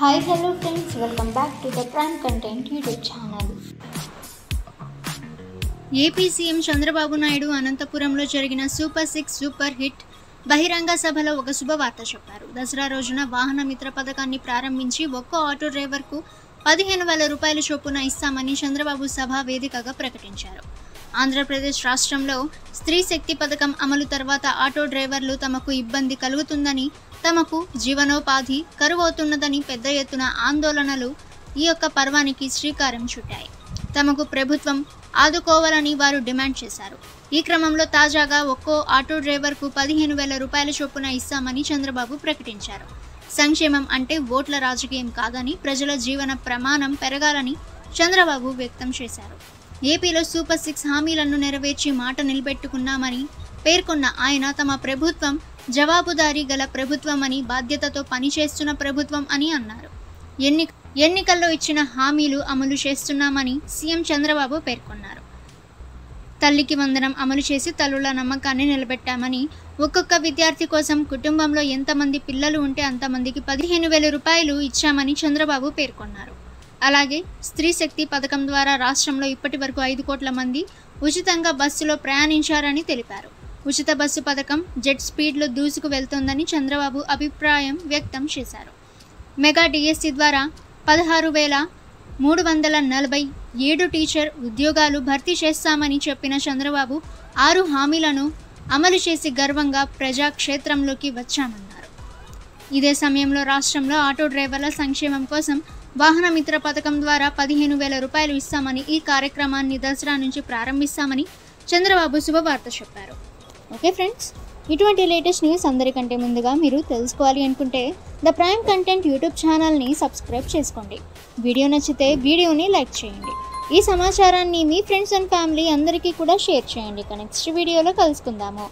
Hi, hello friends, welcome back to the Prime Content YouTube channel. AP CM Chandrababu Naidu అనంతపురంలో జరిగిన super 6 super hit బహిరంగ సభలో ఒక శుభవార్త చెప్పారు. దసరా రోజున వాహన మిత్ర పథకాన్ని ప్రారంభించి ఒక్కో ఆటో డ్రైవర్కు 15,000 రూపాయల చొప్పున ఇస్తామని చంద్రబాబు సభ వేదికగా ప్రకటించారు. ఆంధ్రప్రదేశ్ రాష్ట్రంలో స్త్రీ శక్తి పథకం అమలు తర్వాత ఆటో డ్రైవర్లు తమకు ఇబ్బంది కలుగుతుందని, తమకు జీవనోపాధి కరువవుతున్నదని పెద్ద ఎత్తున ఆందోళనలు ఈ యొక్క పర్వానికి శ్రీకారం చుట్టాయి. తమకు ప్రభుత్వం ఆదుకోవాలని వారు డిమాండ్ చేశారు. ఈ క్రమంలో తాజాగా ఒక్కో ఆటో డ్రైవర్కు 15,000 రూపాయల చొప్పున ఇస్తామని చంద్రబాబు ప్రకటించారు. సంక్షేమం అంటే ఓట్ల రాజకీయం కాదని, ప్రజల జీవన ప్రమాణం పెరగాలని చంద్రబాబు వ్యక్తం చేశారు. ఏపీలో సూపర్ 6 హామీలను నెరవేర్చి మాట నిలబెట్టుకున్నామని పేర్కొన్న ఆయన, తమ ప్రభుత్వం జవాబుదారీ గల ప్రభుత్వం అని, బాధ్యతతో పనిచేస్తున్న ప్రభుత్వం అని అన్నారు. ఎన్నికల్లో ఇచ్చిన హామీలు అమలు చేస్తున్నామని సీఎం చంద్రబాబు పేర్కొన్నారు. తల్లికి వందనం అమలు చేసి తల్లుల నమ్మకాన్ని నిలబెట్టామని, ఒక్కొక్క విద్యార్థి కోసం కుటుంబంలో ఎంతమంది పిల్లలు ఉంటే అంతమందికి 15,000 రూపాయలు ఇచ్చామని చంద్రబాబు పేర్కొన్నారు. అలాగే స్త్రీ శక్తి పథకం ద్వారా రాష్ట్రంలో ఇప్పటి వరకు 5 కోట్ల మంది ఉచితంగా బస్సులో ప్రయాణించారని తెలిపారు. ఉచిత బస్సు పథకం జెట్ స్పీడ్లో దూసుకు వెళ్తోందని చంద్రబాబు అభిప్రాయం వ్యక్తం చేశారు. మెగా డిఎస్సి ద్వారా 16,347 టీచర్ ఉద్యోగాలు భర్తీ చేస్తామని చెప్పిన చంద్రబాబు 6 హామీలను అమలు చేసి గర్వంగా ప్రజాక్షేత్రంలోకి వచ్చామన్నారు. ఇదే సమయంలో రాష్ట్రంలో ఆటో డ్రైవర్ల సంక్షేమం కోసం వాహన మిత్ర పథకం ద్వారా 15,000 రూపాయలు ఇస్తామని, ఈ కార్యక్రమాన్ని దసరా నుంచి ప్రారంభిస్తామని చంద్రబాబు శుభవార్త చెప్పారు. ఓకే ఫ్రెండ్స్, ఇటువంటి లేటెస్ట్ న్యూస్ అందరికంటే ముందుగా మీరు తెలుసుకోవాలి అనుకుంటే ద ప్రైమ్ కంటెంట్ యూట్యూబ్ ఛానల్ని సబ్స్క్రైబ్ చేసుకోండి. వీడియో నచ్చితే వీడియోని లైక్ చేయండి. ఈ సమాచారాన్ని మీ ఫ్రెండ్స్ అండ్ ఫ్యామిలీ అందరికీ కూడా షేర్ చేయండి. నెక్స్ట్ వీడియోలో కలుసుకుందాము.